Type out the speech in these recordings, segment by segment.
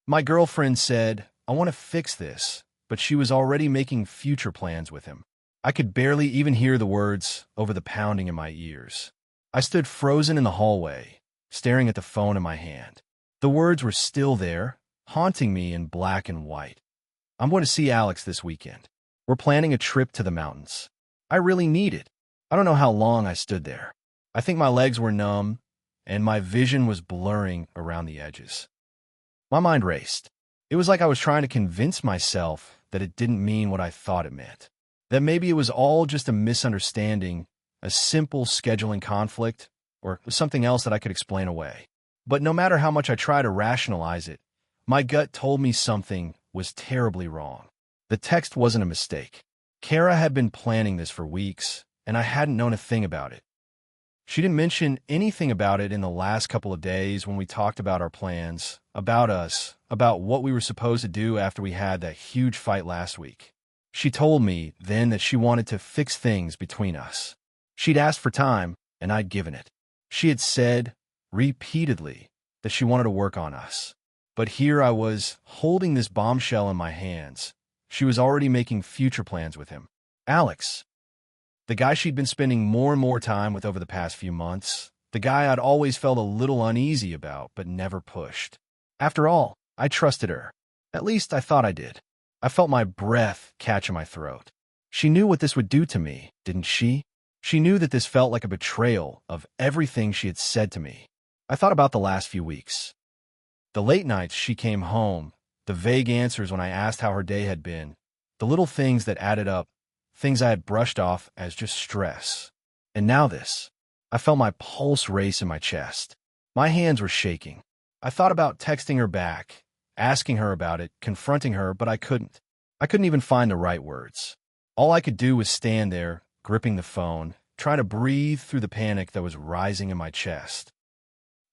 My girlfriend said, I want to fix this, but she was already making future plans with him. I could barely even hear the words over the pounding in my ears. I stood frozen in the hallway, staring at the phone in my hand. The words were still there, haunting me in black and white. I'm going to see Alex this weekend. We're planning a trip to the mountains. I really need it. I don't know how long I stood there. I think my legs were numb, and my vision was blurring around the edges. My mind raced. It was like I was trying to convince myself that it didn't mean what I thought it meant. That maybe it was all just a misunderstanding, a simple scheduling conflict, or something else that I could explain away. But no matter how much I tried to rationalize it, my gut told me something was terribly wrong. The text wasn't a mistake. Kara had been planning this for weeks, and I hadn't known a thing about it. She didn't mention anything about it in the last couple of days when we talked about our plans, about us, about what we were supposed to do after we had that huge fight last week. She told me then that she wanted to fix things between us. She'd asked for time, and I'd given it. She had said, repeatedly, that she wanted to work on us. But here I was, holding this bombshell in my hands. She was already making future plans with him. Alex. The guy she'd been spending more and more time with over the past few months. The guy I'd always felt a little uneasy about, but never pushed. After all, I trusted her. At least I thought I did. I felt my breath catch in my throat. She knew what this would do to me, didn't she? She knew that this felt like a betrayal of everything she had said to me. I thought about the last few weeks. The late nights she came home, the vague answers when I asked how her day had been, the little things that added up, things I had brushed off as just stress. And now this. I felt my pulse race in my chest. My hands were shaking. I thought about texting her back, asking her about it, confronting her, but I couldn't. I couldn't even find the right words. All I could do was stand there, gripping the phone, trying to breathe through the panic that was rising in my chest.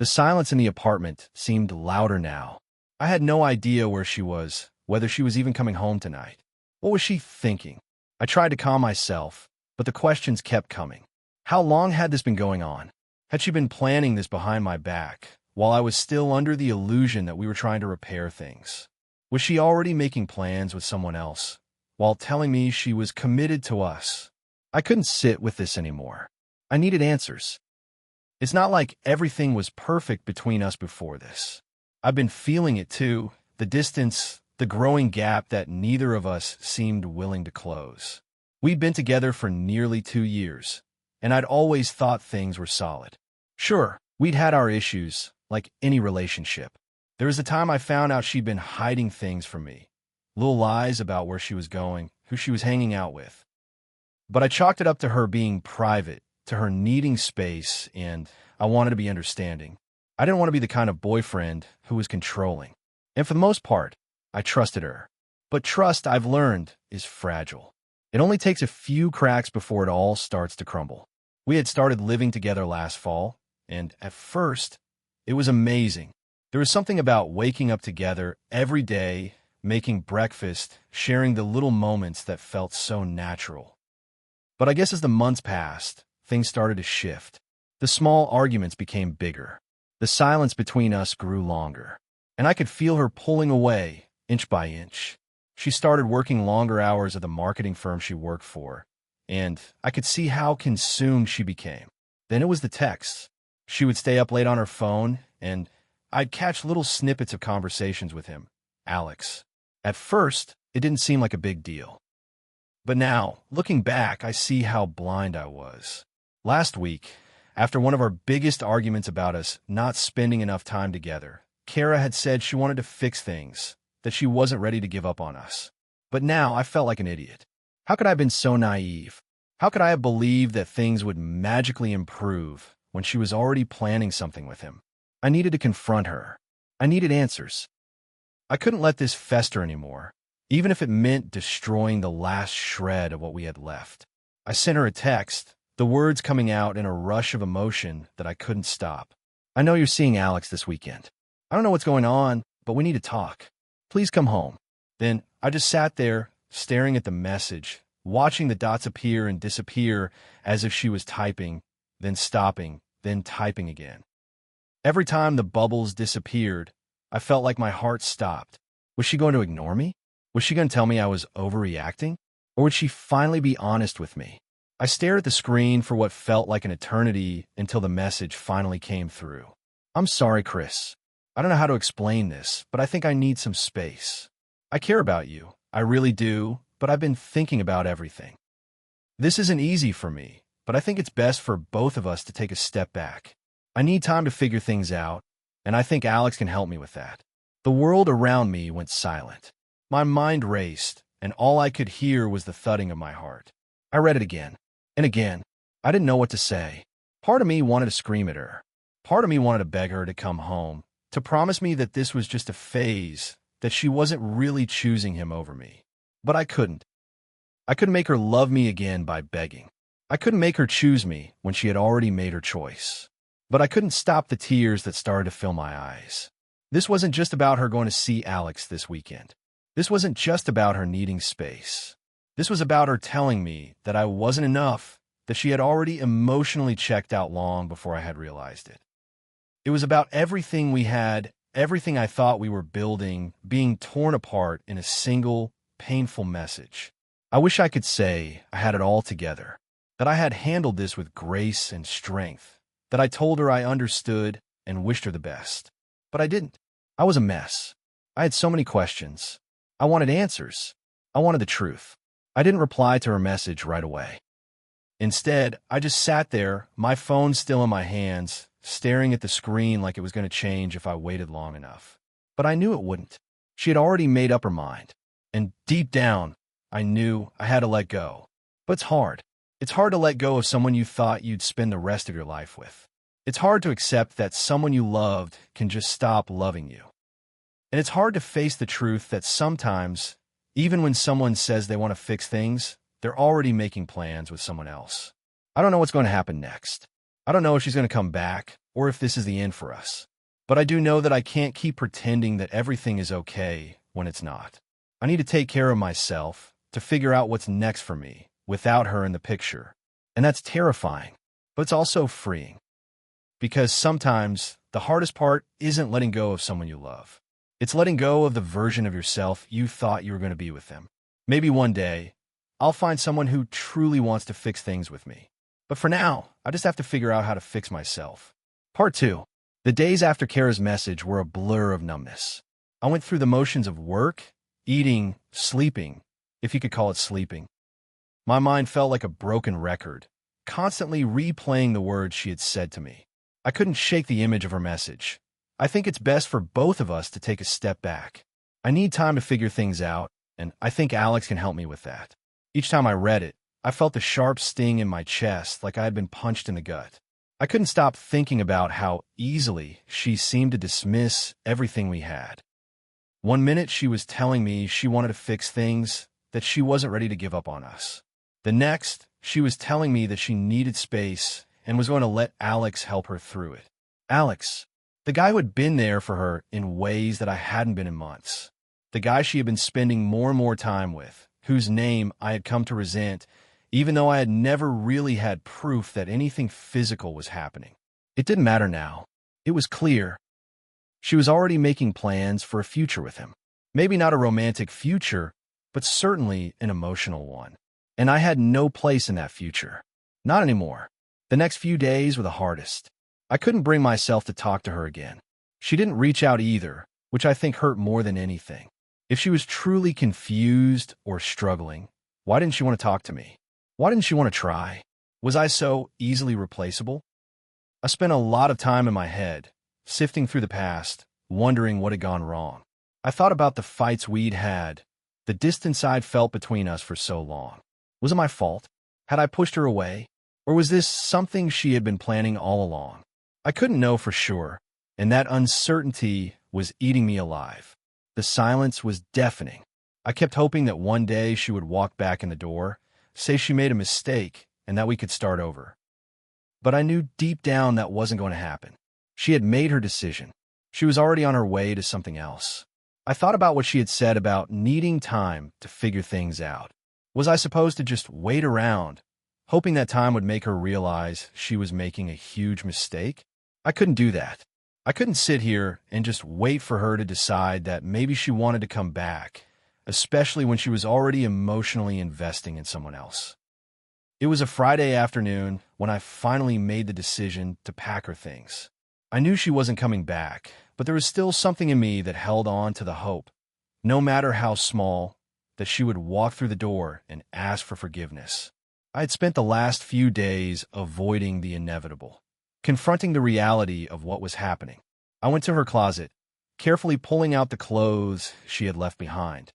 The silence in the apartment seemed louder now. I had no idea where she was, whether she was even coming home tonight. What was she thinking? I tried to calm myself, but the questions kept coming. How long had this been going on? Had she been planning this behind my back, while I was still under the illusion that we were trying to repair things? Was she already making plans with someone else, while telling me she was committed to us? I couldn't sit with this anymore. I needed answers. It's not like everything was perfect between us before this. I've been feeling it too, the distance, the growing gap that neither of us seemed willing to close. We'd been together for nearly 2 years, and I'd always thought things were solid. Sure, we'd had our issues, like any relationship. There was a time I found out she'd been hiding things from me, little lies about where she was going, who she was hanging out with. But I chalked it up to her being private, to her needing space, and I wanted to be understanding. I didn't want to be the kind of boyfriend who was controlling. And for the most part, I trusted her. But trust, I've learned, is fragile. It only takes a few cracks before it all starts to crumble. We had started living together last fall, and at first, it was amazing. There was something about waking up together every day, making breakfast, sharing the little moments that felt so natural. But I guess as the months passed, things started to shift. The small arguments became bigger. The silence between us grew longer. And I could feel her pulling away, inch by inch. She started working longer hours at the marketing firm she worked for, and I could see how consumed she became. Then it was the texts. She would stay up late on her phone, and I'd catch little snippets of conversations with him, Alex. At first, it didn't seem like a big deal. But now, looking back, I see how blind I was. Last week, after one of our biggest arguments about us not spending enough time together, Kara had said she wanted to fix things, that she wasn't ready to give up on us. But now I felt like an idiot. How could I have been so naive? How could I have believed that things would magically improve when she was already planning something with him? I needed to confront her. I needed answers. I couldn't let this fester anymore, even if it meant destroying the last shred of what we had left. I sent her a text, the words coming out in a rush of emotion that I couldn't stop. I know you're seeing Alex this weekend. I don't know what's going on, but we need to talk. Please come home. Then I just sat there, staring at the message, watching the dots appear and disappear as if she was typing, then stopping, then typing again. Every time the bubbles disappeared, I felt like my heart stopped. Was she going to ignore me? Was she going to tell me I was overreacting? Or would she finally be honest with me? I stared at the screen for what felt like an eternity until the message finally came through. I'm sorry, Chris. I don't know how to explain this, but I think I need some space. I care about you. I really do, but I've been thinking about everything. This isn't easy for me, but I think it's best for both of us to take a step back. I need time to figure things out, and I think Alex can help me with that. The world around me went silent. My mind raced, and all I could hear was the thudding of my heart. I read it again, and again. I didn't know what to say. Part of me wanted to scream at her. Part of me wanted to beg her to come home, to promise me that this was just a phase, that she wasn't really choosing him over me. But I couldn't. I couldn't make her love me again by begging. I couldn't make her choose me when she had already made her choice. But I couldn't stop the tears that started to fill my eyes. This wasn't just about her going to see Alex this weekend. This wasn't just about her needing space. This was about her telling me that I wasn't enough, that she had already emotionally checked out long before I had realized it. It was about everything we had, everything I thought we were building, being torn apart in a single, painful message. I wish I could say I had it all together, that I had handled this with grace and strength, that I told her I understood and wished her the best. But I didn't. I was a mess. I had so many questions. I wanted answers. I wanted the truth. I didn't reply to her message right away. Instead, I just sat there, my phone still in my hands, staring at the screen like it was going to change if I waited long enough. But I knew it wouldn't. She had already made up her mind. And deep down, I knew I had to let go. But it's hard. It's hard to let go of someone you thought you'd spend the rest of your life with. It's hard to accept that someone you loved can just stop loving you. And it's hard to face the truth that sometimes, even when someone says they want to fix things, they're already making plans with someone else. I don't know what's going to happen next. I don't know if she's going to come back or if this is the end for us. But I do know that I can't keep pretending that everything is okay when it's not. I need to take care of myself, to figure out what's next for me without her in the picture. And that's terrifying, but it's also freeing. Because sometimes the hardest part isn't letting go of someone you love. It's letting go of the version of yourself you thought you were going to be with them. Maybe one day, I'll find someone who truly wants to fix things with me. But for now, I just have to figure out how to fix myself. Part 2. The days after Kara's message were a blur of numbness. I went through the motions of work, eating, sleeping, if you could call it sleeping. My mind felt like a broken record, constantly replaying the words she had said to me. I couldn't shake the image of her message. I think it's best for both of us to take a step back. I need time to figure things out, and I think Alex can help me with that. Each time I read it, I felt the sharp sting in my chest like I had been punched in the gut. I couldn't stop thinking about how easily she seemed to dismiss everything we had. One minute she was telling me she wanted to fix things, that she wasn't ready to give up on us. The next, she was telling me that she needed space and was going to let Alex help her through it. Alex, the guy who had been there for her in ways that I hadn't been in months. The guy she had been spending more and more time with, whose name I had come to resent, even though I had never really had proof that anything physical was happening. It didn't matter now. It was clear. She was already making plans for a future with him. Maybe not a romantic future, but certainly an emotional one. And I had no place in that future. Not anymore. The next few days were the hardest. I couldn't bring myself to talk to her again. She didn't reach out either, which I think hurt more than anything. If she was truly confused or struggling, why didn't she want to talk to me? Why didn't she want to try? Was I so easily replaceable? I spent a lot of time in my head, sifting through the past, wondering what had gone wrong. I thought about the fights we'd had, the distance I'd felt between us for so long. Was it my fault? Had I pushed her away? Or was this something she had been planning all along? I couldn't know for sure, and that uncertainty was eating me alive. The silence was deafening. I kept hoping that one day she would walk back in the door, say she made a mistake, and that we could start over. But I knew deep down that wasn't going to happen. She had made her decision. She was already on her way to something else. I thought about what she had said about needing time to figure things out. Was I supposed to just wait around, hoping that time would make her realize she was making a huge mistake? I couldn't do that. I couldn't sit here and just wait for her to decide that maybe she wanted to come back, especially when she was already emotionally investing in someone else. It was a Friday afternoon when I finally made the decision to pack her things. I knew she wasn't coming back, but there was still something in me that held on to the hope, no matter how small, that she would walk through the door and ask for forgiveness. I had spent the last few days avoiding the inevitable, confronting the reality of what was happening. I went to her closet, carefully pulling out the clothes she had left behind.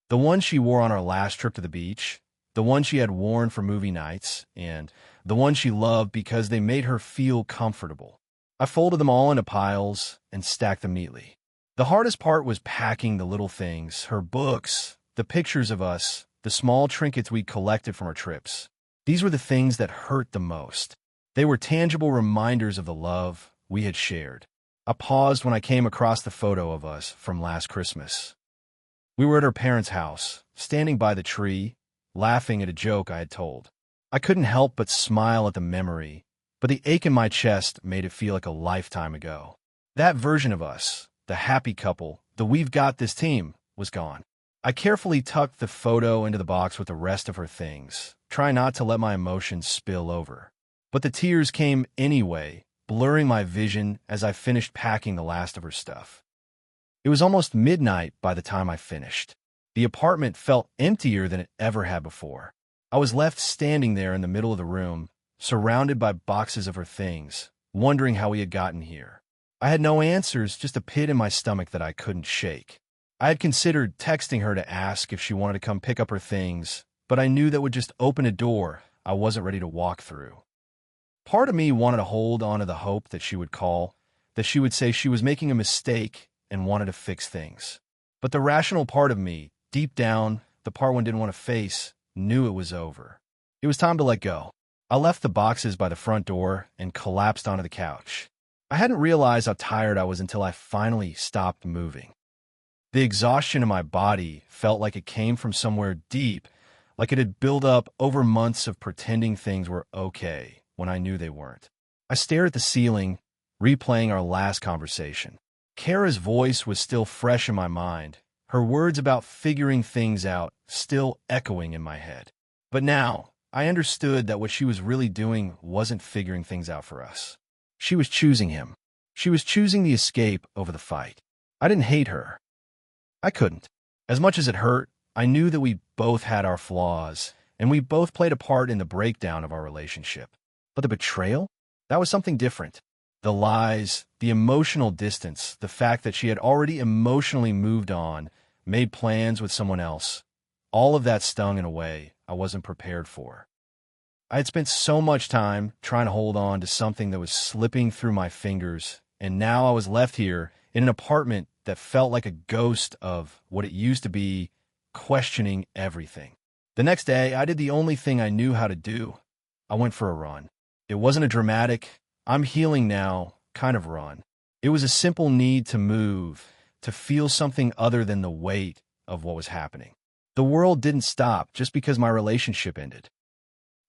The one she wore on our last trip to the beach, the one she had worn for movie nights, and the one she loved because they made her feel comfortable. I folded them all into piles and stacked them neatly. The hardest part was packing the little things, her books, the pictures of us, the small trinkets we'd collected from our trips. These were the things that hurt the most. They were tangible reminders of the love we had shared. I paused when I came across the photo of us from last Christmas. We were at her parents' house, standing by the tree, laughing at a joke I had told. I couldn't help but smile at the memory, but the ache in my chest made it feel like a lifetime ago. That version of us, the happy couple, the "we've got this" team, was gone. I carefully tucked the photo into the box with the rest of her things, trying not to let my emotions spill over. But the tears came anyway, blurring my vision as I finished packing the last of her stuff. It was almost midnight by the time I finished. The apartment felt emptier than it ever had before. I was left standing there in the middle of the room, surrounded by boxes of her things, wondering how we had gotten here. I had no answers, just a pit in my stomach that I couldn't shake. I had considered texting her to ask if she wanted to come pick up her things, but I knew that would just open a door I wasn't ready to walk through. Part of me wanted to hold on to the hope that she would call, that she would say she was making a mistake and wanted to fix things. But the rational part of me, deep down, the part one didn't want to face, knew it was over. It was time to let go. I left the boxes by the front door and collapsed onto the couch. I hadn't realized how tired I was until I finally stopped moving. The exhaustion in my body felt like it came from somewhere deep, like it had built up over months of pretending things were okay when I knew they weren't. I stared at the ceiling, replaying our last conversation. Kara's voice was still fresh in my mind, her words about figuring things out still echoing in my head. But now, I understood that what she was really doing wasn't figuring things out for us. She was choosing him. She was choosing the escape over the fight. I didn't hate her. I couldn't. As much as it hurt, I knew that we both had our flaws, and we both played a part in the breakdown of our relationship. But the betrayal? That was something different. The lies, the emotional distance, the fact that she had already emotionally moved on, made plans with someone else. All of that stung in a way I wasn't prepared for. I had spent so much time trying to hold on to something that was slipping through my fingers, and now I was left here in an apartment that felt like a ghost of what it used to be, questioning everything. The next day, I did the only thing I knew how to do. I went for a run. It wasn't a dramatic, "I'm healing now" kind of run. It was a simple need to move, to feel something other than the weight of what was happening. The world didn't stop just because my relationship ended.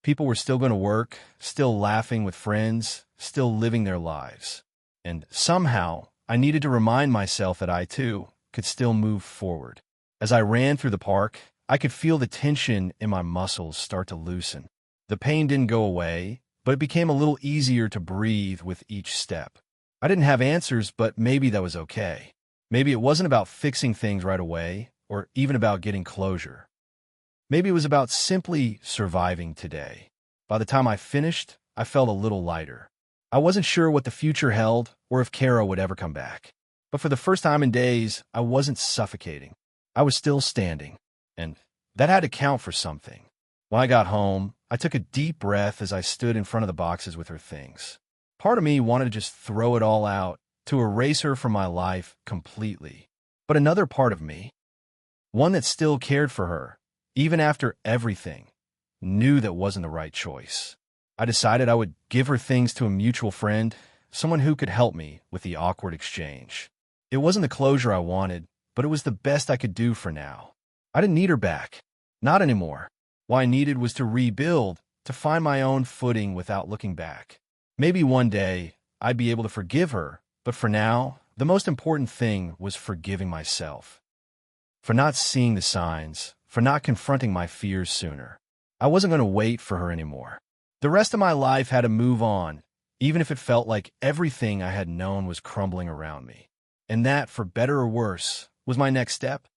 People were still going to work, still laughing with friends, still living their lives. And somehow, I needed to remind myself that I, too, could still move forward. As I ran through the park, I could feel the tension in my muscles start to loosen. The pain didn't go away, but it became a little easier to breathe with each step. I didn't have answers, but maybe that was okay. Maybe it wasn't about fixing things right away, or even about getting closure. Maybe it was about simply surviving today. By the time I finished, I felt a little lighter. I wasn't sure what the future held or if Kara would ever come back. But for the first time in days, I wasn't suffocating. I was still standing. And that had to count for something. When I got home, I took a deep breath as I stood in front of the boxes with her things. Part of me wanted to just throw it all out, to erase her from my life completely. But another part of me, one that still cared for her, even after everything, knew that wasn't the right choice. I decided I would give her things to a mutual friend, someone who could help me with the awkward exchange. It wasn't the closure I wanted, but it was the best I could do for now. I didn't need her back. Not anymore. What I needed was to rebuild, to find my own footing without looking back. Maybe one day I'd be able to forgive her, But for now, the most important thing was forgiving myself. For not seeing the signs, for not confronting my fears sooner. I wasn't going to wait for her anymore. The rest of my life had to move on, even if it felt like everything I had known was crumbling around me. And that, for better or worse, was my next step.